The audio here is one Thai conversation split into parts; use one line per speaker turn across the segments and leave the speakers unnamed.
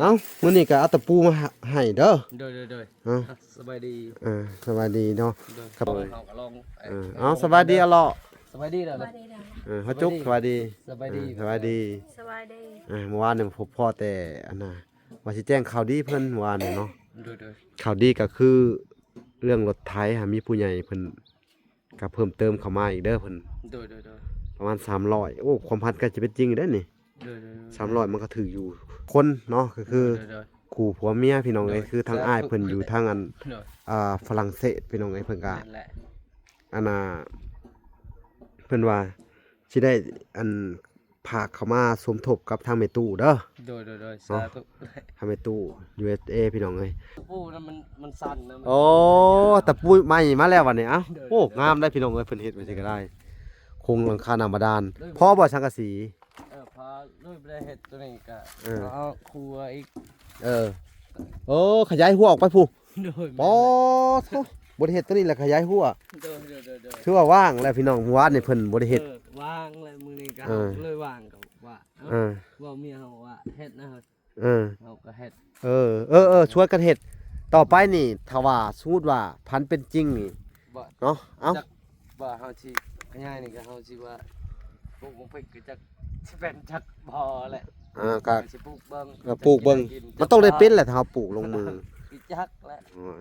เอ้ามื้อนี้ก็เอาตะปูมาให้เด้อ
โดยสบายดี
สบายดีเนาะครับ
เฮาก็ลอง
เอาสบายดีอะเลาะ
สบายดีเด้อ
เฮาจุกสบายดี
สบายดี
สบายดีเมื่อวานเนี่ยพบพ่อแต่อันน่ะว่าสิแจ้งข่าวดีเพิ่นเมื่อวานเนี่ยเนาะ
โดย
ข่าวดีก็คือเรื่องรถไถมีผู้ใหญ่เพิ่นก็เพิ่มเติมเข้ามาอีกเด้อเพิ่น
โดย
ประมาณ300โอ้ความพันก็จะเป็นจริงได้นี่
โดย
300มันก็ถืออยู่คนเนาะก็คือคู่ผัวเมียพี่น้องเอ้ยคือทางอ้ายเพิ่นอยู่ทางอันฝรั่งเศสพี่น้องเอ้ยเพิ่นก็อันน่ะเพิ่นว่าสิได้อันพาเข้ามาสมทบกับทางแม่ตู้เด้อ
โดยสาธุ
ทางแม่ตู้ USA พี่น้องเอ้ย
ปูนั้นมันสั่นนะ
โอ้ตะปูใหม่มาแล้ววันนี้เอ้าโอ้งามได้พี่น้องเอ้ยเพิ่นเฮ็ดไว้สิก็ได้คงหลังคาหน้าบาดาลพอบ่สังกะสี
พาด้วยบ่ได้เฮ็ดตัวนี้ก็เอาครัวอีก
โอ้ขยายหัวออกไปผู้
โดย
ปอโธ่บ่ได้เฮ็ดตัวนี้แหละขยายหัว
โดย
ถือว่าว่างแล้วพี่น้องวานนี่เพิ่นบ่ได้เฮ็ด
ว่างแล้วมื้อนี้ก็เลยว่างก็ว่าว่าเมียเฮาว่าเฮ็ดนะครับเฮาก็เฮ็ด
ช่วยกันเฮ็ดต่อไปนี่ถ้าว่าสมมุติว่าพันเป็นจริงนี่เนาะเอ้า
ว่าเฮาสิง่ายๆนี่ก็เฮาสิว่าปลูกบ่เพิ่นก็จักสิเป็นจักพอแหละ
ก็
สิปลูกเบิ่ง
มันต้องได้เป็นแหละถ้าเฮาปลูกลงมือ
อีจักแล้ว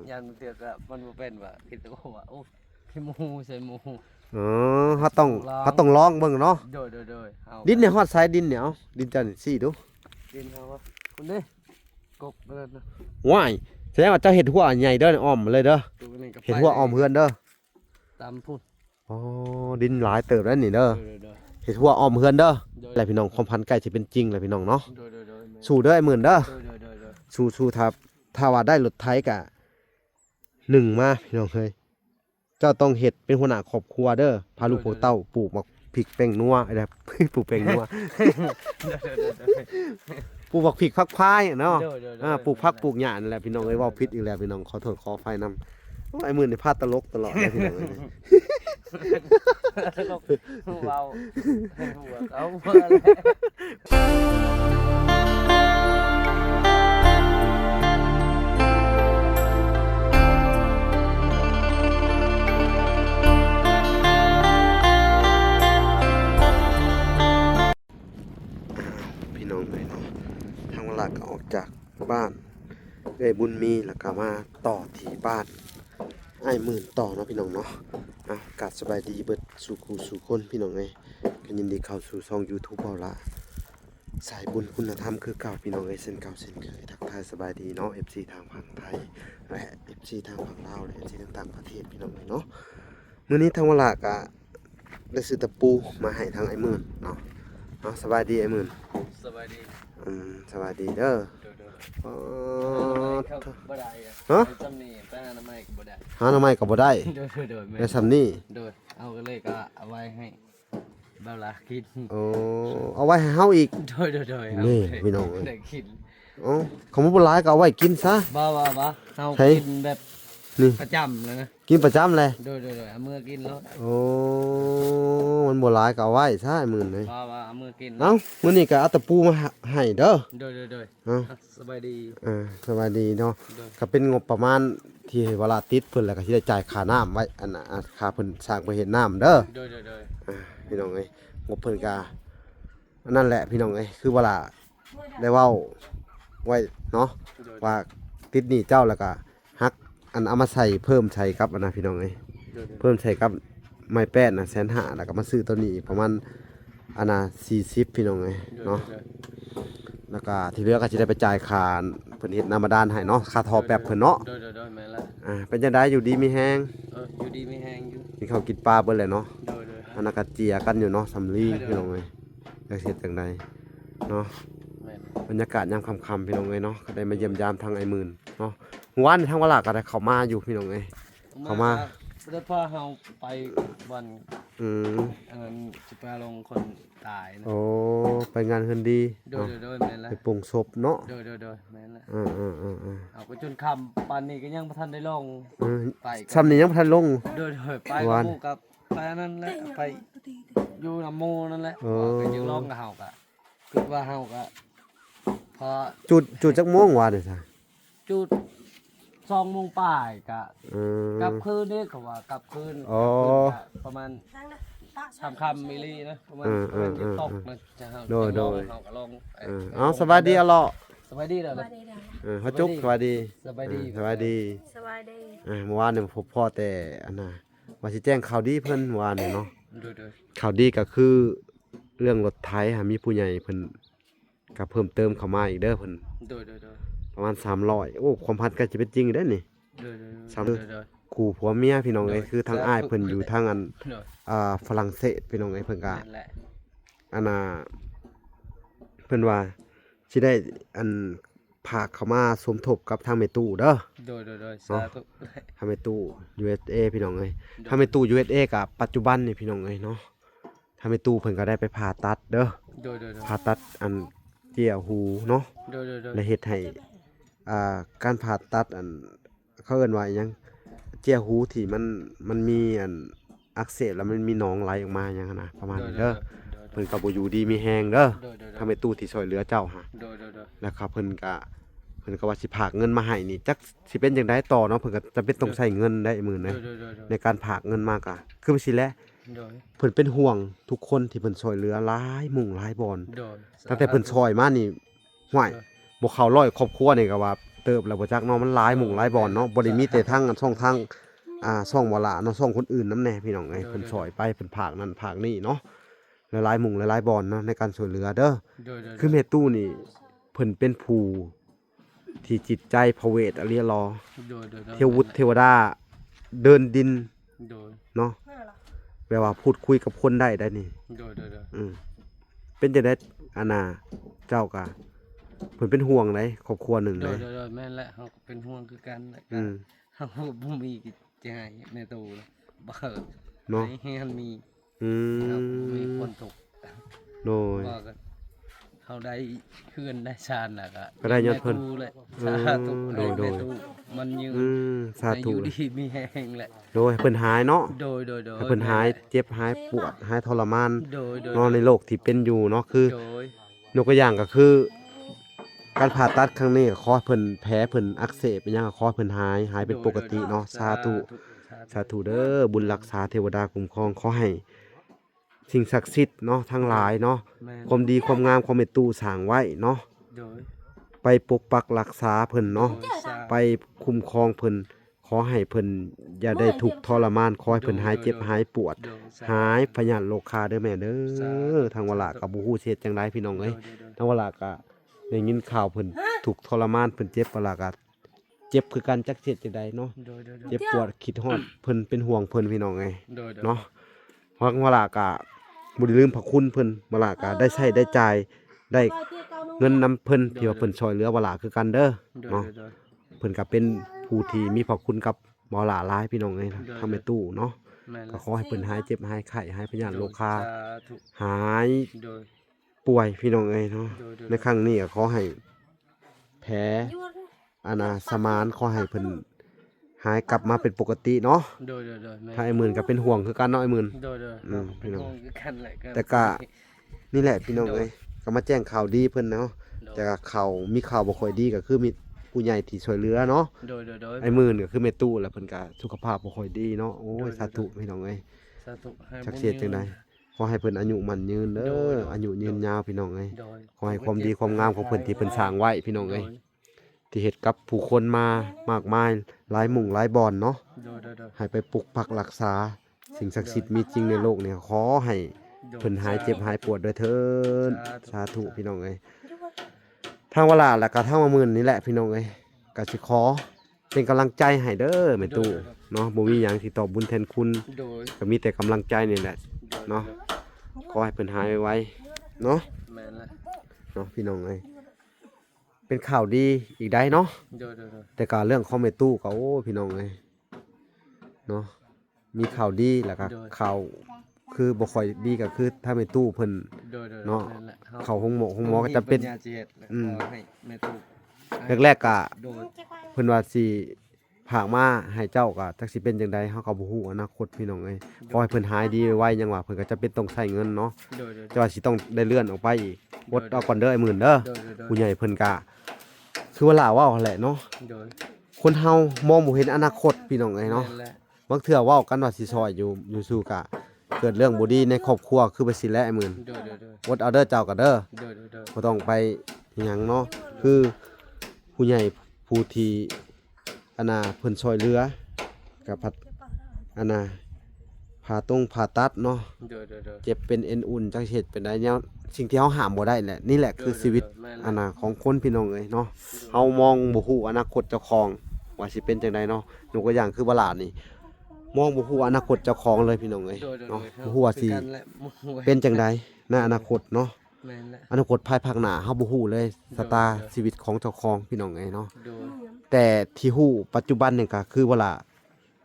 ยามเทื่อก็มันบ่เป็นว่าคิดว่าโอ้ขี้หมูใส่หมู
เฮาต้องลองเบิ่งเนาะ
โดย
ดินเนี่ยฮอดสายดินเนี่ยเอาดินจันซี่ดู
ดินเฮาว่าคุณเด้กบเด้อ
ว้ายแสดงว่าเจ้าเฮ็ดหัวใหญ่เด้ออ้อมเลยเด้อเฮ็ดหัวอ้อมเฮือนเด้อ
ตามพุ่น
อ๋อดินหลายเติบแล้วนี่เด้อเฮ็ดหัวอ้อมเฮือนเด้อแล้วพี่น้องความพันใกล้สิเป็นจริงแล้วพี่น้องเนาะสู้เด้อไอ้หมื่นเด้อสู้ถ้าว่าได้รถไถก็1มาพี่น้องเฮ้ยเจ้าต้องเฮ็ดเป็นหัวหน้าครอบครัวเด้อพาลูกพาเต้าปลูกมักพริกแป้งนัวอะไรปลูกแป้งนัวปลูกบักพริกผักพายเนาะปลูกผักปลูกหญ้านั่นแหละพี่น้องเอ้ยเว้าผิดอีกแล้วพี่น้องขอโทษขออภัยนำไอ้มื้อนี่พาตลกตลอดเลยพี่น้องเอ้ย
เว้าหัวเอา
ก็ออกจากบ้านเอ้ยบุญมีแล้วก็มาต่อที่บ้านไอ้หมื่นต่อเนาะพี่น้องเนาะกาดสบายดีเบิดสู่คู่สู่คนพี่น้องเอ้ยก็ยินดีเข้าสู่ช่อง YouTube เบาละสายบุญคุณธรรมคือเก่าพี่น้องเอ้ยเส้นเก่าเส้นเคยทักทายสบายดีเนาะ FC ทางฝั่งไทยและ FC ทางฝั่งลาวและ FC ต่างประเทศพี่น้องเอ้ยเนาะมื้อนี้ทางวลาก็ได้ซื้อตะปูมาให้ทางไอ้หมื่นเนาะสบายดีไอ้หมื่น
สบายดี
สวัสดีเด้อ
บ่ได้
ฮะ
จำนี่ไปหาหน่อไม้ก็บ่ได้
หาหน่อไม้ก็บ่ได้ในซำนี้
เอาก็เลยก็เอาไว้ให้บ่าวลากิน
เอาไว้ให้เฮาอีกนี่พี่น้อง
ได้กิน
เขาบ่หลายก็เอาไว้กินซะ
บ่เฮากินแบบ
นี่
ประจำเลยนะ
กินประจำเลย
เอามื้อกินแล้ว
มันบ่หลายก็เอาไว้ซะไอ้มื้อนี่
เอามื้อกิน
เอ้ามื้อนี้ก็เอาตะปูมาให้เด้อ
สบายดี
สบายดีเนาะก็เป็นงบประมาณที่เวลาติดเพิ่นแล้วก็สิได้จ่ายค่าน้ำไว้อันน่ะค่าเพิ่นสร้างไปเฮ็ดน้ำเด้อพี่น้องเอ้ยงบเพิ่นก็อันนั้นแหละพี่น้องเอ้ยคือเวลาได้เว้าไว้เนาะว่าติดหนี้เจ้าแล้วก็ฮักอันเอามาใส่เพิ่มใส่กับอันน่ะพี่น้องเอ้ยเพิ่มใส่กับไม้แป้นน่ะ150,000แล้วก็มาซื้อตัวนี้ประมาณอันน่ะ40พี่น้องเอ้ยเนาะแล้วก็ที่เหลือก็สิได้ไปจ่ายค่าเพิ่นเฮ็ดน้ำบาดาลให้เนาะค่าท่อแป๊บเพิ่นเนาะ
แม่นละ
เป็นจังได๋อยู่ดีมีแฮง
อยู่ดีมีแฮงอยู่
มีข้าวกินปลาเบิดแหละเนาะอันนั้นก็เจียกันอยู่เนาะสำลีพี่น้องเอ้ยจักเฮ็ดจังได๋เนาะบรรยากาศยามค่ำๆพี่น้องเอ้ยเนาะก็ได้มาเยี่ยมยามทางไอ้หมื่นเนาะเมื่อวานทางวลาก็ได้เข้ามาอยู่พี่น้องเอ้ยเข้ามา
ได้พาเฮาไปวันสิไปลงคนตายนะ
ไปงานเฮือนดี
โดยแม่นละ
ไปปลงศพเนาะ
โดยแม่นละเอาก็จนค่ำปานนี้ก็ยังบ่ทันได้ลงไป
ซ้ำนี่ยังบ่ทันลง
โดยไปกับหมู่กับไปนั่นแหละไปอยู่นำหมู่นั่นแหละก็ยังลองกับเฮาก็คิดว่าเฮาก็ พอ
จุดจักโมงวะนี่ซะ
จุด2 โมงปลายกะ
อืม
กลับคืนนี่เขาว่ากลับคืน
อ๋อ
กลับคืนกะประมาณคำมิลลินะประมาณจะตกมันจะเฮา
โดย
เขาก็ลง
เอาสบายดีอะเลาะ
สบายดีเด้อ
เฮาจุกสบายดี
สบายดี
สบายดี
สบายดี
เมื่อวานเนี่ยพบพ่อแต่อันน่ะว่าสิแจ้งข่าวดีเพิ่นเมื่อวานนี่เนาะ
โดย
ข่าวดีก็คือเรื่องรถไถหามีผู้ใหญ่เพิ่นก็เพิ่มเติมเข้ามาอีกเด้อเพิ่น
โดย
ประมาณ300โอ้ความพันก็จะเป็นจริงเด้อนี่ สาม
โดย
คู่ผัวเมียพี่น้องเอ้ยคือทางอ้ายเพิ่นอยู่ทางอัน
โดย
ฝรั่งเศสพี่น้องเอ้ยเพิ่นก็
นั่นแหละ
อันน่ะเพิ่นว่าสิได้อันผากเข้ามาสมทบกับทางแม่ตู้เด้อ
โดยสาธุ
ทางแม่ตู้ USA พี่น้องเอ้ยทางแม่ตู้ USA ก็ปัจจุบันนี่พี่น้องเอ้ยเนาะทางแม่ตู้เพิ่นก็ได้ไปผ่าตัดเด้อ
โดย
ผ่าตัดอันเกี่ยวหูเนาะ
โดย
และเฮ็ดให้การผ่าตัดอันเขาเอิ้นว่าอิหยังเจียหูที่มันมีอันอักเสบแล้วมันมีหนองไหลออกมาหยังหั้นนะประมาณนี้เด้อเพิ่นก็บ่อยู่ดีมีแฮงเด้อทำให้ตู้ที่ช่วยเหลือเจ้าหา
โดย
แล้วครับเพิ่นก็ว่าสิผากเงินมาให้นี่จักสิเป็นจังไดต่อเนาะเพิ่นก็จะเป็นต้องใช้เงินได้มื้อนะในการผากเงินมากะคือสิแหละ
โดย
เพิ่นเป็นห่วงทุกคนที่เพิ่นช่วยเหลือหลายหมู่หลายบ่อน
โดย
ตั้งแต่เพิ่นช่วยมานี่ห่วยบ่เข้าร้อยครอบครัวนี่ก็ว่าเติบแล้วบ่จักเนาะมันหลายหมู่หลายบ่อนเนาะบ่ได้มีแต่ทางช่องทางช่องบ่ล่ะเนาะช่องคนอื่นนำแน่พี่น้องเอ้ยเพิ่นช่วยไปเพิ่นผากนั่นผากนี่เนาะหลายๆหมู่หลายๆบ่อนเนาะในการช่วยเหลือเด้อ
โดย
คือแม่ตู้นี่เพิ่นเป็นผู้ที่จิตใจพระเวทอริยรอ
โดย
เทววุฒิเทวดาเดินดิน
โดย
เนาะแปลว่าพูดคุยกับคนได้นี่
โดย
เป็นจังได๋อานาเจ้าก็เพิ่นเป็นห่วงไดครอบครัวหนึง
โด
เลย
ยแม่นแหละเฮาก็เป็นห่วงคือกันแหละ
อืม
เฮาบ่มีจะให้ในตู้บ่เฮิด
เนาะ
ให้มันมี
อื
เฮามี
ม
คนถูก
โดย
ว่ากันเขาได้เพื่อนได้ชาญน่ะก็
ก็ได้ยอดเพิ่น
แม่ตู้แหละ
อืม
สาธุ
โดย
แม่ตู้มันยืน
สาธุ
อยู่ดีมีแฮงแหละ
โดยให้เพิ่นหายเนาะ
โดย
ให้เพิ่นหายเจ็บหายปวดหายทรมาน
โดย
เนาะในโลกที่เป็นอยู่เนาะคือ
โดย
ยกตัวอย่างก็คือการผ่าตัดครั้งนี้ก็ขอให้เพิ่นแผลเพิ่นอักเสบเป็นหยังก็ขอให้เพิ่นหายเป็นปกติเนาะสาธุสาธุเด้อบุญรักษาเทวดาคุ้มครองขอให้สิ่งศักดิ์สิทธิ์เนาะทั้งหลายเนาะ
แม่น
ความดีความงามความเมตตาสร้างไว้เนาะ
โดย
ไปปกปักรักษาเพิ่นเนาะ
โดยสา
ไปคุ้มครองเพิ่นขอให้เพิ่นอย่าได้ทุกข์ทรมานขอให้เพิ่นหายเจ็บหายปวด
โดยส
หายพยานโรคาเด้อแม่เด้
สา
อทางวลากับบ่ฮู้สิเฮ็ดจังไดพี่น้องเอ้ย ทางวลาก็ได้ยินข่าวเพิ่นถูกทรมานเพิ่นเจ็บวลาก็เจ็บคือกันจักเจ็ดจังไดเนาะ
โดย
เจ็บปวดคิดฮอดเพิ่นเป็นห่วงเพิ่นพี่น้องไง
โดย
เนาะเพราะวลาก็บ่ได้ลืมพระคุณเพิ่นวลาก็ได้ใช้ได้จ่ายได้เงินนำเพิ่นที่ว่าเพิ่นช่วยเหลือวลาคือกันเด้อ
โดย
เนาะ
โดย
เพิ่นก็เป็นผู้ที่มีพระคุณกับบ่หลาหลายพี่น้องเอ้ยทำให้ตู้เนาะ
แม่น
ก็ขอให้เพิ่นหายเจ็บหายไข้หายพยานโรคา
สาธุ
หาย
โดย
ป่วยพี่น้องเอ้ยเนาะ
โดย
ในครั้งนี้ก็ขอให้แผลสมานขอให้เพิ่นหายกลับมาเป็นปกติเนาะ
โดยแม่น
ถ้าไอ้หมื่นก็เป็นห่วงคือกันเนาะไอ้หมื่น
โดย
อืมพี่น้อง
คือกันแหละ
แต่ก็ นี่แหละพี่น้องเอ้ยก็มาแจ้งข่าวดีเพิ่นเนาะแต่ก็ข่าวมีข่าวบ่ค่อยดีก็คือมีผู้ใหญ่ที่ช่วยเหลือเนาะ
โดย
ไอ้หมื่นก็คือแม่ตู้แล้วเพิ่นก็สุขภาพบ่ค่อยดีเนาะโอ้ยสาธุพี่น้องเอ้ย
สาธุให้
จักเสียจังไดขอให้เพิ่นอายุมั่นยืนเด้
โด
อย อายุยืนยาวพี่น้องเอ้ย
โดย
ขอให้ความดีความงามของเพิ่นที่เพิ่นสร้างไว้พี่น้องเอ้ยที่เฮ็ดกับผู้คนมามากมายหลายหมู่หลายบ่อนเนาะ
โดย
ให้ไปปกปักรักษาสิ่งศักดิ์สิทธิ์มีจริงในโลกเนี่ยขอให้เพิ่นหายเจ็บหายปวดด้วยเถิดสาธุพี่น้องเอ้ยทางเวลาแล้วก็ทางว่ามื้อนี้แหละพี่น้องเอ้ยก็สิขอเป็นกำลังใจให้เด้อแม่ตู้เนาะบ่มีหยังสิตอบบุญแทนคุณ
โดย
ก็มีแต่กำลังใจนี่แหละเนาะขอให้เพิ่นหายไวๆเนาะ
แม่นละ
เนาะพี่น้องเอ้ยเป็นข่าวดีอีกได้เนาะ
โดย
แต่การเรื่องคอมเมนตู้ก็โอ้พี่น้องเอ้ยเนาะมีข่าวดีแล้วก็ข่าวคือบ่ค่อยดีก็คือถ้าแม่ตู้เพิ่น
โดย
เนาะ
แม่นละ
เข้าห้องหมอก็จะเป็น
ญาติเจ็ด
อืม
ให้แม่ตู้
แรกๆก็
โดย
เพิ่นว่าสิ ผากมาให้เจ้าก็จักสิเป็นจังไดเฮาก็บ่ฮู้อนาคตพี่น้องเอ้ยขอให้เพิ่นหายดีไวๆยังว่าเพิ่นก็จะเป็นต้องใช้เงินเนาะ
โดย
แต่ว่าสิต้องได้เลื่อนออกไปอีกอดเอาก่อนเด้อไอ้หมื่นเด้อ
โดย
ผู้ใหญ่เพิ่นก็คือว่าล่าเว้าแหละเนาะ
โดย
คนเฮามองบ่เห็นอนาคตพี่น้องเอ้ยเนาะ
แม่นแหละ
บางเทื่อเว้ากันว่าสิซอยอยู่สู้กะเกิดเรื่องบ่ดีในครอบครัวคือไปสิแลไอ้หมื่น
โดย
อดเอาเด้อเจ้าก็เด้อ
โดย
บ่ต้องไปหยังเนาะคือผู้ใหญ่ผู้ที่อันน่ะเพิ่นช่วยเหลือกับพัดอันน่ะผ่าตัดเนาะ
โดย
เจ็บเป็นเอ็นอุ่นจังเฮ็ดเป็นได้แนวสิ่งที่เฮาห้ามบ่ได้แหละนี่แหละคือชีวิตอันน่ะของคนพี่น้องเอ้ยเนาะเฮามองบ่ฮู้อนาคตเจ้าของว่าสิเป็นจังไดเนาะยกตัวอย่างคือบัลาดนี่มองบ่ฮู้อนาคตเจ้าของเลยพี่น้องเอ้ยเนาะบ่ฮู้ว่าสิเป็นจังไดในอนาคตเนาะ
แม่นแหละ
อนาคตภายภาคหน้าเฮาบ่ฮู้เลยชะตาชีวิตของเจ้าของพี่น้องเอ้ยเนาะ
โดย
แต่ที่ฮู้ปัจจุบันนี่ก็คือว่าล่ะ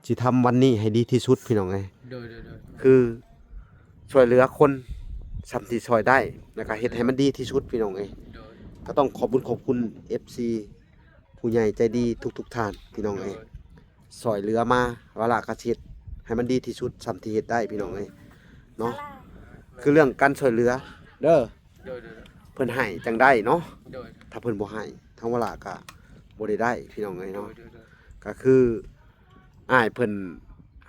สิทำวันนี้ให้ดีที่สุดพี่น้องเอ้ย
โดย
คือช่วยเหลือคนสำที่ช่วยได้แล้วก็เฮ็ดให้มันดีที่สุดพี่น้องเอ้ย
โดย
ก็ต้องขอบคุณ FC ผู้ใหญ่ใจดีทุกท่านพี่น้องเอ้ยช่วยเหลือมาว่าล่ะก็สิเฮ็ดให้มันดีที่สุดสำที่เฮ็ดได้พี่น้องเอ้ยเนาะคือเรื่องการช่วยเหลือเด้อ
โดย
เพิ่นให้จังได้เนาะ
โดย
ถ้าเพิ่นบ่ให้ทั้งว่าล่ะก็บ่ได้พี่น้องเอ้ยเนาะก็คืออ้ายเพิ่น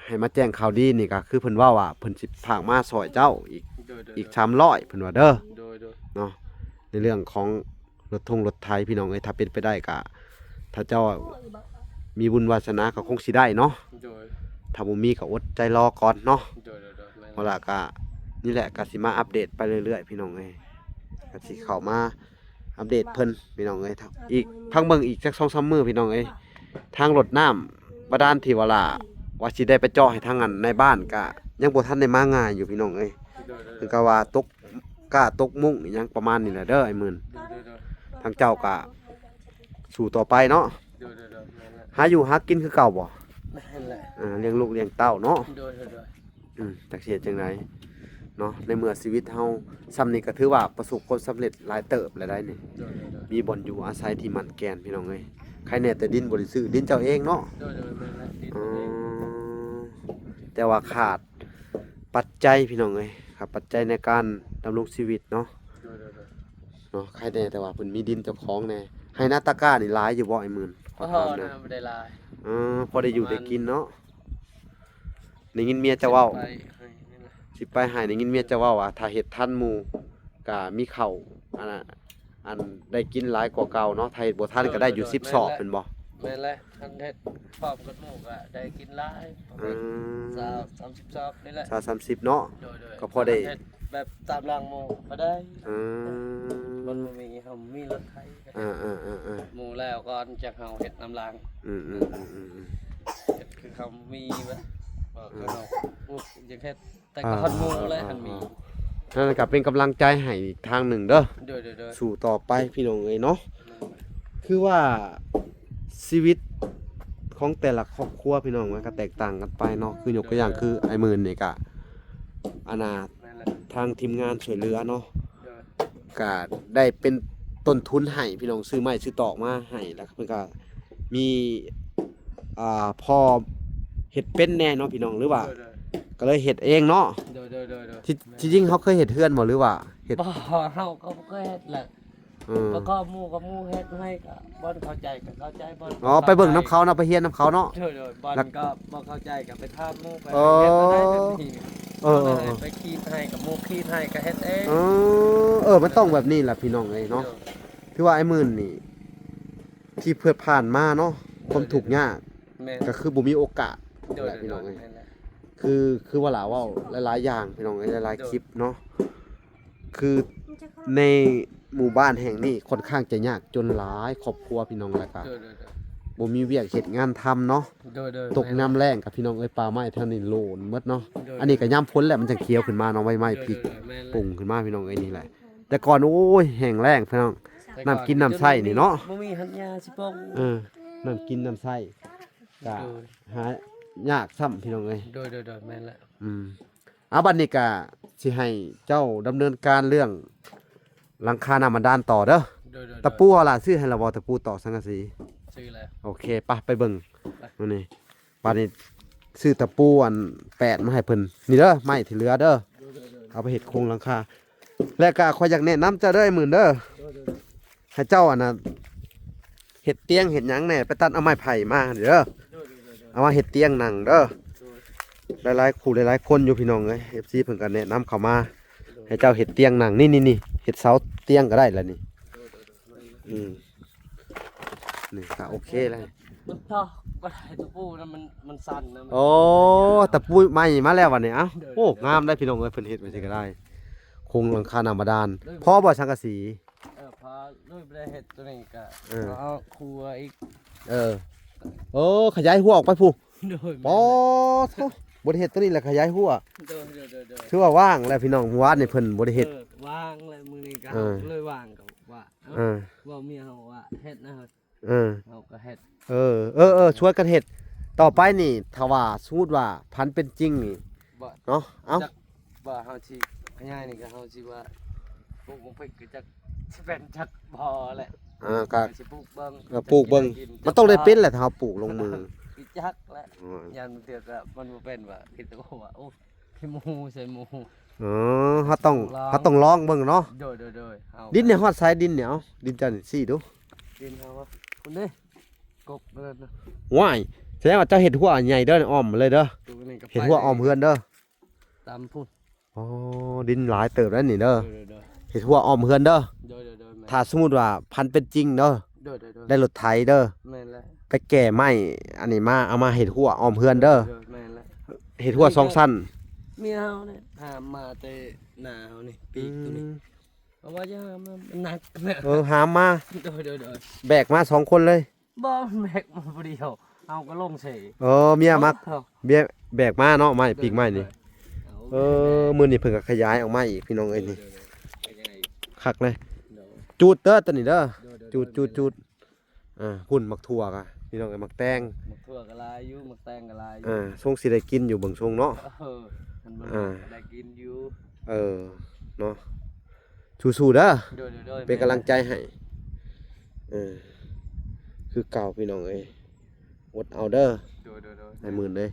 ให้มาแจ้งข่าวดีนี่ก็คือเพิ่นเว้าว่าเพิ่นสิพากมาซอยเจ้าอีก300เพิ่นว่าเด้อ
โดย
เนาะในเรื่องของรถไถพี่น้องเอ้ยถ้าเป็นไปได้ก็ถ้าเจ้ามีบุญวาสนาก็คงสิได้เนาะ
โดย
ถ้าบ่มีก็อดใจรอก่อนเนาะ
โดย
เอาล่ะก็นี่แหละก็สิมาอัปเดตไปเรื่อยๆพี่น้องเอ้ยก็สิเข้ามาอัปเดตเพิ่นพี่น้องเอ้ยอีกพังเบิ่งอีกจัก 2-3 มื้อพี่น้องเอ้ยทางรถน้ำบาดาลที่ว่าสิได้ไปเจาะให้ทางอันในบ้านก็ยังบ่ทันได้มาง่ายอยู่พี่น้องเอ้ยคือก็ว่าตกมุ้งอีหยังประมาณนี้แหละเด้อไอ้หมื่นทางเจ้าก็สู่ต่อไปเนาะหาอยู่หากินคือเก่าบ่
แม่นแหละ
เลี้ยงลูกเลี้ยงเต้าเนาะ
โดย
จักสิเฮ็ดจังไดเนาะในเมื่อชีวิตเฮาซ้ำนี่ก็ถือว่าประสบความสำเร็จหลายเติบแล้วได้นี่มีบ่อนอยู่อาศัยที่มั่นแก่นพี่น้องเอ้ยใครแน่แต่ดินบ่ได้ซื้อดินเจ้าเองเนาะ
โดยแม่นแหละ
อืมแต่ว่าขาดปัจจัยพี่น้องเอ้ยครับปัจจัยในการดำรงชีวิตเนาะเนาะใครแน่แต่ว่าเพิ่นมีดินเจ้าของแน่ให้นาตะกร้านี่หลายอยู่บ่ไอ้หมื่นขอ
พ่อ
ถาม
นะ
นะ
บ่ได้ลาย
พอได้อยู่ได้กินเนาะได้ยินเมียจะเว้า
ไปให้นี่แหละ
สิไปหายได้ยินเมียจะเว้าว่าถ้าเฮ็ดทันหมู่ก็มีข้าวอันน่ะอันได้กินหลายกว่าเก่าเนาะถ้าเฮ็ดบ่ทันก็ได้อยู่10ซอบเป็นบ่
แม่นแหละคันเฮ็ดพร้อมกับหมูก็ได้กินหลายประมาณ30ซอบนี่แหละ
30เนาะ
โดย
ก็พอได้
เฮ็แบบตามรางหมู่ก็ได้
อืม
มันบ่มีเฮามีรถไถก็ได้
อ่า
หมู่แล้วก่อนจักเฮาเฮ็ดน้ำราง
อืม
เฮ็ดคือเขามีแบบบอกก็เนาะอุ๊ยอยากเฮ็ดแต่ก็ฮอดหมู่แล้วคันมี
นั่นก็เป็นกำลังใจให้อีกทางหนึ่งเด้อ
โดย
สู่ต่อไปพี่น้องเอ้ยเนาะคือว่าชีวิตของแต่ละครอบครัวพี่น้องมันก็แตกต่างกันไปเนาะคือยกตัวอย่างคือไอ้หมื่นนี่ก็อาณา
นั่นแหละ
ทางทีมงานช่วยเหลือเนาะ
โดย
ก็ได้เป็นต้นทุนให้พี่น้องซื้อไม้ซื้อตอกมาให้แล้วเพิ่นก็มีพอเฮ็ดเป็นแน่เนาะพี่น้องหรือว่าก็เลยเฮ็ดเองเนาะ
โดย
ที่จริงเขาเคยเฮ็ดเฮือนบ่หรือว่าเฮ็ด
บ่เฮาก็บ่เคยเฮ็ดแหละ แล้วก็หมู่กับหมู่เฮ็ดให้ก็บ่เข้าใจก็เข้าใจบ่
อ๋อไปเบิ่งน้ำเขาเนาะไปเฮียนน้ำเขาเนาะ
โดยบ่ก็บ่เข้าใจก็ไปถามหมู่ไป
อ๋อ
เฮ็ดได้แบบนี้
เออ
ไปคีดให้กับหมู่คีดให้ก็เฮ็ดเอง
มันต้องแบบนี้แหละพี่น้องเอ้ยเนาะคือว่าไอ้หมื่นนี่ที่เพื่อผ่านมาเนาะความทุกข์ยาก
แม่น
ก็คือบ่มีโอกาส
โดย
แหละพี่น้องเอ้ย
แม่นแหละ
คือว่าหลาเว้าหลายๆอย่างพี่น้องเอ้ยหลายๆคลิปเนาะคือในหมู่บ้านแห่งนี้ค่อนข้างจะยากจนหลายครอบครัวพี่น้องแล้วก็
โดย
บ่มีเวียกเฮ็ดงานทำเนาะ
โดย
ตกน้ำแรงกับพี่น้องเอ้ยป่าไม้แถวนี้โลนหมดเนาะ
โดย
อันนี้ก็ย่ำพ้นแหละมันจะเคี้ยวขึ้นมาเนาะใบไม้พริก
แม่นแหละ
ปรุงขึ้นมาพี่น้องเอ้ยนี่แหละแต่ก่อนโอ้ยแห้งแล้งพี่น้อง น้ำกินน้ำไส้นี่เนาะ
บ่มีหันยาสิปง
น้ำกินน้ำไส้ก็
โดย
หายากซ้ำพี่น้องเอ้ย
โดยแม่นแหละ
บัดนี้ก็สิให้เจ้าดำเนินการเรื่องหลังคาหน้ามันด้านต่อเด้อ
โดย
ตะปูเอาล่ะซื้อให้เราบ่ตะปูต่อสังกะสี
ซื้อแล้ว
โอเคไปเบิ่ง
ไป
นี่บาดนี้ซื้อตะปูอัน8มาให้เพิ่นนี่เด้อไม้ที่เหลือเด้อเอาไปเฮ็ดโครงหลังคาและก็ขอยอยากแนะนำเจ้าเด้อไอ้หมื่นเด้อให้เจ้าอันน่ะเฮ็ดเตียงเฮ็ดหยังแหน่ไปตัดเอาไม้ไผ่มาเด้อเอามาเฮ็ดเตียงนั่งเด้อหลายๆคู่หลายๆคนอยู่พี่น้องเอ้ย FC เพิ่นก็แนะนำเข้ามาให้เจ้าเฮ็ดเตียงนั่งนี่ๆๆเฮ็ดเสาเตียงก็ได้แล้วนี่นี่ก็โอเคแล้ว
มันท่อบ่ได้ตะปูนะมันสั่นนะ
โอ้ตะปูใหม่มาแล้ววันนี้เอ้าโอ้งามได้พี่น้องเอ้ยเพิ่นเฮ็ดไว้สิก็ได้โครงหลังคาหน้าบาดาลพอบ่สังกะสี
พอด้วยบ่ได้เฮ็ดตัวนี้ก็
เออ
เอาครัวอีก
โอ้ขยายหัวออกไปผู้
โดย
ปอโธ่บ่ได้เฮ็ดตัวนี้แหละขยายหัว
โดย
ถือว่าว่างแล้วพี่น้องวาดนี่เพิ่นบ่ได้เฮ็ด
วางเลยมื้อนี้ก็
เออ
เลยว่างก็ว่า
เออ
ว่าเมียเฮาว่าเฮ็ดนะครับ
เออ
เฮาก็เฮ็ด
ช่วยกันเฮ็ดต่อไปนี่ถ้าว่าสมมุติว่าพันเป็นจริงนี่
บ่
เนาะเอ้า
จักว่าเฮาสิง่ายๆนี่ก็เฮาสิว่าปลูกบ่เพิ่นก็จักสิเป็นจักพอแหละ
ก็
สิปลูกเบิ่ง
ปลูกเบิ่งมันต้องได้เป็นแหละถ้าเราปลูกลงมือ
อีจักแหละ
อ๋อ
ยันเถื่อก็มันบ่เป็นว่าคิดแต่ว่าโอ้พี่หมูใส่หมู
อ๋อเขาต้องลองเบิ่งเนาะ
โดยเฮา
ดินเนี่ยฮอดสายดินเนี่ยเอาดินจันทร์สี่ดู
ดินเฮาว่าคุณเด้กบเด้อนะ
ว้ายแสดงว่าเจ้าเห็ดหัวใหญ่เด้ออ้อมมาเลยเด้อ
ตัวนี้ก็ไป
เห็ดหัวอ้อมเฮือนเด้อ
ตามพุ่น
อ๋อดินหลายเติบแล้วนี่เด้อ
โดย
เห็ดหัวอ้อมเฮือนเด้อ
แม่น
ถ้าสมมุติว่าพันเป็นจริงเด้อ
โดย
ได้รถไถเด้อ
แม่นแล้ว
ไปแก่ไม้อันนี้มาเอามาเห็ดหัวอ้อมเฮือนเด้อ
แม่นแล้ว
เห็ดหัวสองสั้น
เมียเฮาเนี่ยหามมาแต่หน้าเฮานี่ปีกตัวนี้เพราะว่าจะหามมันหนักแม่
หามมา
โดย
แบกมา2คนเลย
บ่แบกมาผู้เดียวเอาก็ลงเฉย
เมียมัก
เอา
แบกมาเนาะไม้ปีกไม้นี่
เอา
มื้อนี้เพิ่นก็ขยายออกมาอีกพี่น้องเอ้ยนี่
เป็นยังไง
คักเลย
เดี๋ยว
จูดเด้อตัวนี้เด้อ
เดี๋ยว
จูดพุ่นมักทั่วกะพี่น้องไอ้มักแตง
มักทั่วกะลายอยู่มักแตงกะลายอยู่
ช่วงสิได้กินอยู่เบิ่งช่วงเนาะ
มันบ่
อ่า
ได้กินอยู่
เนาะสู้ๆเด้อ
เดี๋ยว
เป็นกำลังใจให้คือเก่าพี่น้องเอ้ยอดเอาเด้อ
เดี๋ยว
ในหมื่นเลย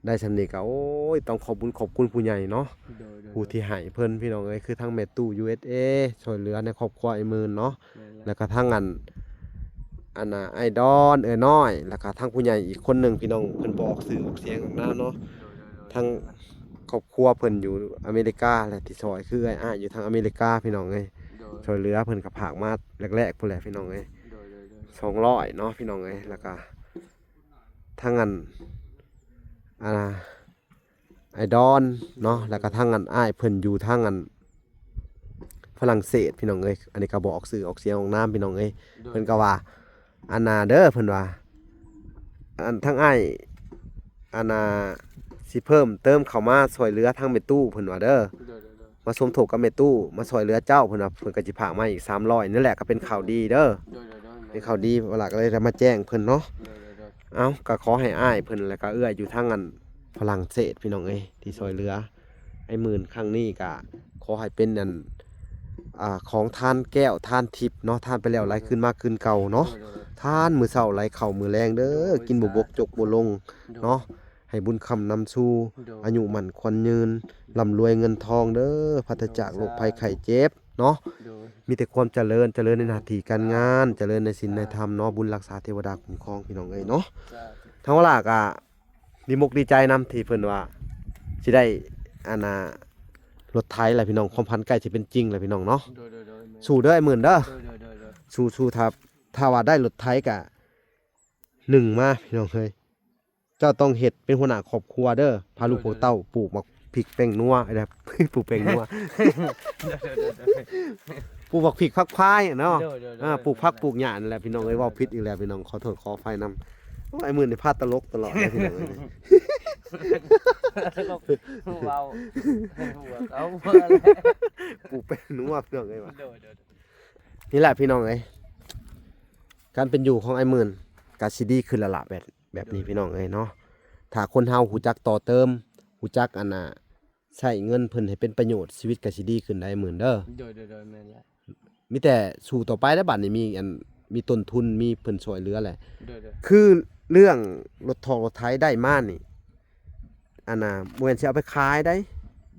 ได้สำนีก็โอ้ยต้องขอบคุณผู้ใหญ่เนาะผู้ที่ให้เพิ่นพี่น้องเอ้ยคือทั้งแม่ตู้ USA ช่วยเหลือในครอบครัวไอ้หมื่นเนาะแล้วก็ทั้งอันน่ะไอดอนน้อยแล้วก็ทั้งผู้ใหญ่อีกคนหนึงพี่น้องเพิ่นบ่ออกสื่อออกเสียงออกหน้าเนาะ ทั้งครอบครัวเพิ่นอยู่อเมริกาแหละที่ซอยคืออ้ายอยู่ทางอเมริกาพี่น้องเอ้ยช่วยเหลือเพิ่นก็ผากมาแรกๆพุ่นแหละพี่น้องเอ้ย200เนาะพี่น้องเอ้ยแล้วก็ทั้งไอดอนเนาะแล้วก็ทั้งอ้ายเพิ่นอยู่ทางฝรั่งเศสพี่น้องเอ้ยอันนี้ก็บอกสื่อออกเสียงออกน้ำพี่น้องเอ้ยเพิ่นก็ว่าเด้อเพิ่นว่าทั้งอ้ายสิเพิ่มเติมเข้ามาซอยเหลือทางเมตู้เพิ่นว่าเด้อมาสมทบกับเมตู้มาซอยเหลือเจ้าเพิ่นว่าเพิ่นก็สิพากมาอีก300นี่แหละก็เป็นข่าวดีเด้อเป็นข่าวดีเวลาก็เลยจะมาแจ้งเพิ่นเนาะเอ้าก็ขอให้อ้ายเพิ่นแล้วก็เอื้ออยู่ทางฝรั่งเศสพี่น้องเอ้ยที่ซอยเหลือไอ้หมื่นครั้งนี้ก็ขอให้เป็นของทานแก้วทานทิพย์เนาะทานไปแล้วไหลขึ้นมากขึ้นเก่าเนาะทานมื้อเช้าไหลเข้ามื้อแรงเด้อกินบ่บกจกบ่ลงเนาะให้บุญคำนำสู่อายุมั่นขวัญยืนร่ำรวยเงินทองเด้อปราศจากโรคภัยไข้เจ็บเนาะมีแต่ความเจริญในหน้าที่การงานเจริญในศีลในธรรมเนาะบุญรักษาเทวดาคุ้มครองพี่น้องเอ้ยเนาะทั้งว่าล่ะก็ดีมกดีใจนำที่เพิ่นว่าสิได้รถไถแหละพี่น้องความพันใกล้สิเป็นจริงแหละพี่น้องเนาะสู้เด้อไอ้หมื่นเด้อสู้ถ้าว่าได้รถไถก็1มาพี่น้องเอ้ยเจ้าต้องเฮ็ดเป็นหัวหน้าครอบครัวเด้อพาลูกพาเต้าปลูกมักพริกแป้งนัวอะไร ปลูกแป้งนัวปลูกบักพริกฟักพายเนาะปลูกผักปลูกหญ้านั่นแหละพี่น้องเอ้ยเว้าผิดอีกแล้วพี่น้องขอโทษขออภัยนำไอ้มื้อนี่พาตลกตลอดเลยพี่น้องเอ้ย
เบาหัวเขา
ปลูกแป้งนัวพี่น้องเอ้ยว่ะนี่แหละพี่น้องเอ้ยการเป็นอยู่ของไอ้มื้นก็สิดีขึ้นและล่ะแบบนี้พี่น้องเอ้ยเนาะถ้าคนเฮาฮู้จักต่อเติมฮู้จักใช้เงินเพิ่นให้เป็นประโยชน์ชีวิตก็สิดีขึ้นได้หมื่นเด้อ
แม่นแล้ว
มีแต่สู่ต่อไปแล้วบัดนี้มีต้นทุนมีเพิ่นช่วยเหลือแหละ
เด้อ
คือ เรื่องรถทองรถไถได้มานี่อันน่ะบ่แม่นสิเอาไปขายได้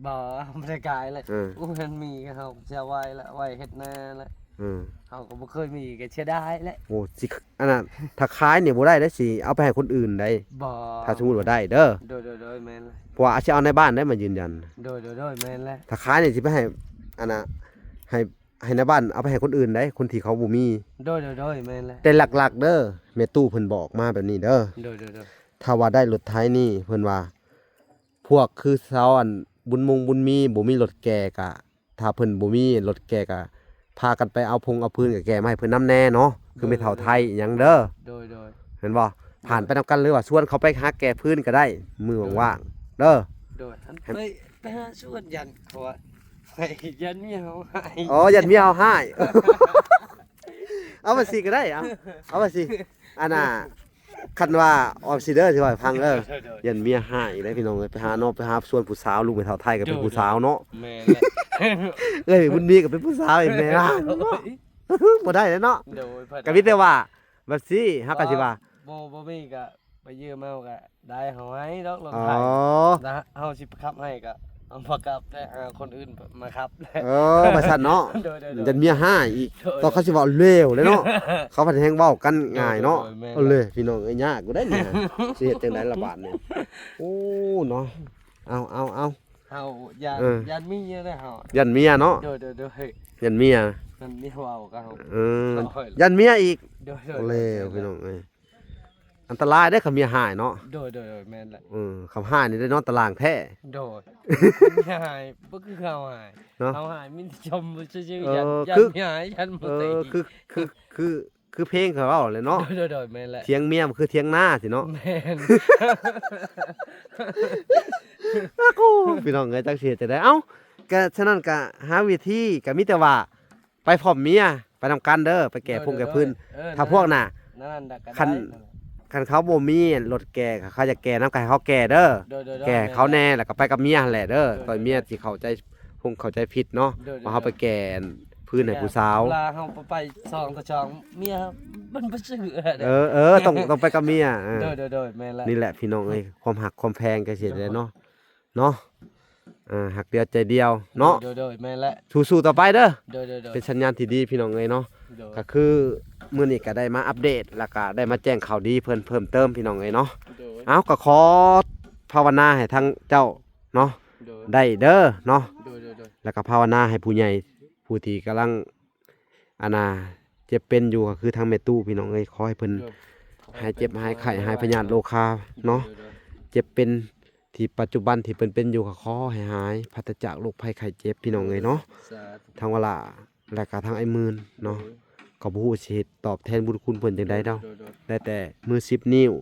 บ่บ่ได้กายเลย
เออ
มันมีก็เฮาจะไว้ละไว้เฮ็ดนาละ
เออ
เฮาก็บ่เคยมีก็เสียดายแหละ
โอ้สิอันน่ะถ้าขายนี่บ่ได้ได้สิเอาไปให้คนอื่นได้
บ่
ถ้าสมมุติว่าได้เด้อ
โดยแม่นละ
เพราะว่าสิเอาในบ้านได้มายืนยัน
โดยแม่นละ
ถ้าขายนี่สิไปให้อันน่ะให้ในบ้านเอาไปให้คนอื่นได้คนที่เขาบ่มี
โดยแม่นละ
แต่หลักๆเด้อแม่ตู้เพิ่นบอกมาแบบนี้เด้อ
โดย
ถ้าว่าได้รถไถนี่เพิ่นว่า พวกคือชาวอันบุญมีบ่มีรถแก่กะถ้าเพิ่นบ่มีรถแก่กะพากันไปเอาพื้นกับแก่มาให้เพิ่นนำแน่เนาะคือไม่เท่าไทยอิหยังเด้อ
โดย
เห็นบ่ผ่านไปนำกันหรือว่าชวนเขาไปหาแก่พื้นก็ได้มือว่างๆเด้อ
อันไปหาสวนยันเขาว่าไปยันเมียเฮาให้
อ๋อยันเมียเอาให้ เอามาสิก็ได้เอามาสิอันน่ะคันว่าออมสิเด้อสิว่าให้ฟังเด้อยันเมียให้ได้พี่น้องเอ้ยไปหาเนาะไปหาชวนผู้สาวลูกไม่เท่าไทยก็เป็นผู้สาวเนาะ
แม่นละ
เอ้ยบุญมีก็เป็นผู้สาวอีกแม่ล่ะ บ่ได้แล้วเนาะ
โดยเพิ่น
ก็มีแต่ว่าแบบสิฮักก็สิว่า
บ่มีก็ไปยืมเอาก็ได้เฮาให้ดอกรถ
อ๋อ
ไถนะเฮาสิขับให้ก็เอามากลับแต่คนอื่นมาขับ
ว่าซั่นเนาะ
โดย
ยันเมียห้าอีกตอนเขาสิเว้าเลวเลยเนาะ เขาพันแฮงเว้ากันง่ายเนาะ
แม่น
เอาเลยพี่น้องเอ้ยยากกูได้เนี่ยสิเฮ็ดจังได๋ล่ะบาดนี้โอ้เนาะเอา
เฮายัน
เออ
ยันมีเยอะได้เฮา
ยันเมียเนาะ
โดย
ยันเมีย
มันมีเว้าก็เฮา
เออยันเมียอีก
โดย
เอาเลยพี่น้องเอ้ยอันตรายได้อคำเมียหายเนาะ
โดยแม่นละ
คำหายนี่ได้นอนตารางแท้
โดยหายบ่คือเขาหาย
เนาะ
เขาหายมิชมซื่อ
เออ
ๆยัน
คือ
หายยันบ่
เอ
ได้
อคือเพลงเขาเว้าเลยเนาะ
โดยแม่นละ
เถียงเมียมันคือเถียงหน้าสิเนาะ
แม่น
พี่น้องเอ้ยจักสิเฮ็ดจังได๋เอ้าก็ฉะนั้นก็หาวิธีก็มีแต่ว่าไปพร้อมเมียไปนำกันเด้อไปแก่พงแก่พื้น
เออ
ถ้าพวกน่ะ
นั่นน่ะก็
คัน
ได้
คันเขาบ่มีรถแก่เขาจะแก่นำกันให้เขาแก่เด้อ
โดย
แก่เขาแน่แล้วก็ไปกับเมียหั่นแหละเด้อต่อยเมียสิเข้าใจพงเข้าใจผิดเนาะว่าเขาไปแก่พื้นให้ผู้สาว
เวลาเฮาไปซองต่อซองเมียมันบ่ซื่อ
ต้องไปกับเมีย
โดยแม่นละ
นี่แหละพี่น้องเอ้ยความหักความแพงก็สิได้เนาะหักเดียวใจเดียวเนาะ
โดยแม่นละ
สู้ๆต่อไปเด้อ
โดย
เป็นสัญญาณที่ดีพี่น้องเอ้ยเนาะ
โดย
ก็คือมื้อนี้ก็ได้มาอัปเดตแล้วก็ได้มาแจ้งข่าวดีเพิ่มเติมพี่น้องเอ้ยเนาะ
โดย
เอาก็ขอภาวนาให้ทั้งเจ้าเนาะ
โดย
ได้เด้อเนาะ
โดย
แล้วก็ภาวนาให้ผู้ใหญ่ผู้ที่กำลังเจ็บเป็นอยู่ก็คือทางแม่ตู้พี่น้องเอ้ยขอให้เพิ่นหายเจ็บหายไข้หายพยาธิโรคาเนาะเจ็บเป็นที่ปัจจุบันที่เพิ่นเป็นอยู่ก็ขอให้หายปราศจากโรคภัยไข้เจ็บพี่น้องเอ้ยเนาะ
สาธุ
ทางเวลาและก็ทางไอ้มืนเนาะก็บ่ฮู้สิเฮ็ดตอบแทนบุญคุณเพิ่นจังได๋ดอกได้แต่มือ10นิ้ว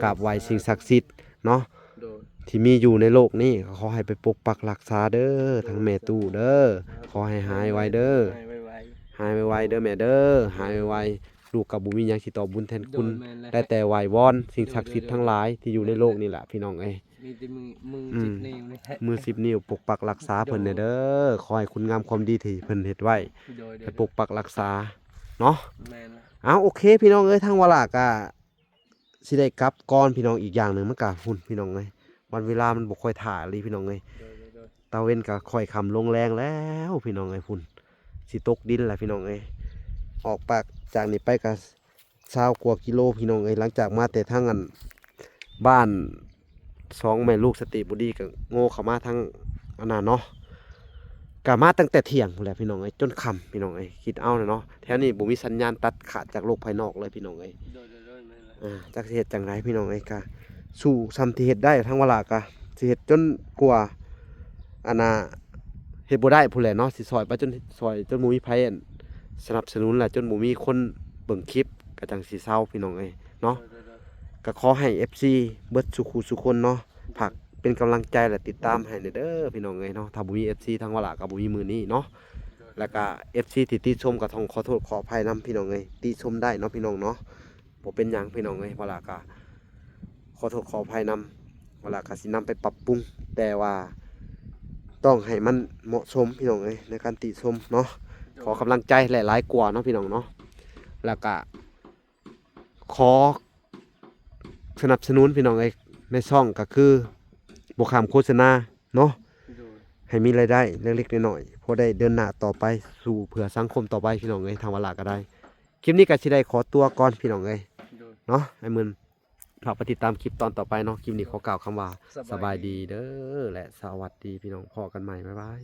กราบไหว้สิ่งศักดิ์สิทธิ์เนาะ
โดย
ที่มีอยู่ในโลกนี้ก็ขอให้ไปปกปักรักษาเด้อทั้งแม่ตู้เด้อขอให้หายไวเด้อ
หายไว
หายไวๆเด้อแม่เด้อหายไวๆลูกกับบุมีหยังสิตอบบุญแทน
ๆโด
คุณ
ยแม่นละ
ได้แต่ไหว้วอนสิ่งศักดิ์สิทธิ์ทั้งหลายที่อยู่ในโลกนี่แหละพี่น้องเอ้ย
มีแต่มือ
อืม
จิตนิ้วนี่แหละ
มือ10นิ้วปกปักรักษาเพิ่นเด้อขอให้คุณงามความดีที่เพิ่นเฮ็ดไว้
โดย
ให้ปกปักรักษาเนาะ
แม่นละ
เอาโอเคพี่น้องเอ้ยทางเวลาก็สิได้กลับก่อนพี่น้องอีกอย่างหนึงมันก็หุ่นพี่น้องเอ้ยวันเวลามันบ่ค่อยถ่าเลยพี่น้องเอ้ย
โดย
ตะเว้นก็ค่อยค่ำลงแรงแล้วพี่น้องเอ้ยพุ่นสิตกดินแหละพี่น้องเอ้ยออกปากจากนี้ไปก็20 กว่ากิโลพี่น้องเอ้ยหลังจากมาแต่ทางอันบ้าน2แม่ลูกสติบุรีก็โง่เข้ามาทางอันนั้นเนาะก็มาตั้งแต่เที่ยงพุ่นแหละพี่น้องเอ้ยจนค่ำพี่น้องเอ้ยคิดเอาน่ะเนาะแถวนี้บ่มีสัญญาณตัดขาดจากโลกภายนอกเลยพี่น้องเอ้ย
โดยแม่นละ
จักสิเฮ็ดจังไดพี่น้องเอ้ยก็สู้ซ้ำที่เฮ็ดได้ทั้งเวลาก็สิเฮ็ดจนกว่าอันน่ะเฮ็ดบ่ได้พู้นแหละเนาะสิซอยไปจนซอยจนบ่มีไผอั่นสนับสนุนแหละจนบ่มีคนเบิ่งคลิปก็จังสิเซาพี่น้องเอ้ยเนาะก็ขอให้ FC เบิดสุขุสุคนเนาะฝากเป็นกำลังใจและติดตามให้เด้อพี่น้องเอ้ยเนาะถ้าบ่มี FC ทั้งเวลาก็บ่มีมื้อนี้เนาะแล้วก็ FC ที่ติชมก็ต้องขอโทษขออภัยนํพี่น้องเอ้ยติชมได้เนาะพี่น้องเนาะ บ่เป็นหยังพี่น้องเอ้ยเวลาก็ขอโทษขออภัยนำเวลาก็สินำไปปรับปรุงแต่ว่าต้องให้มันเหมาะสมพี่น้องเอ้ยในการติชมเนาะขอกำลังใจหลายๆกว่าเนาะพี่น้องเนาะแล้วก็ขอ สนับสนุนพี่น้องเอ้ยในช่องก็คือบ่ข้ามโฆษณาเนาะ
โดย
ให้มีรายได้เล็กๆน้อยๆพอได้เดินหน้าต่อไปสู่เพื่อสังคมต่อไปพี่น้องเอ้ยทางวลาก็ได้คลิปนี้ก็สิได้ขอตัวก่อนพี่น้องเอ้ย
โดย
เนาะไอ้มึนฝากไปติดตามคลิปตอนต่อไปเนาะคลิปนี้ขอกล่าวคำว่าสบายดีเด้อและสวัสดีพี่น้องพอกันใหม่บ๊ายบาย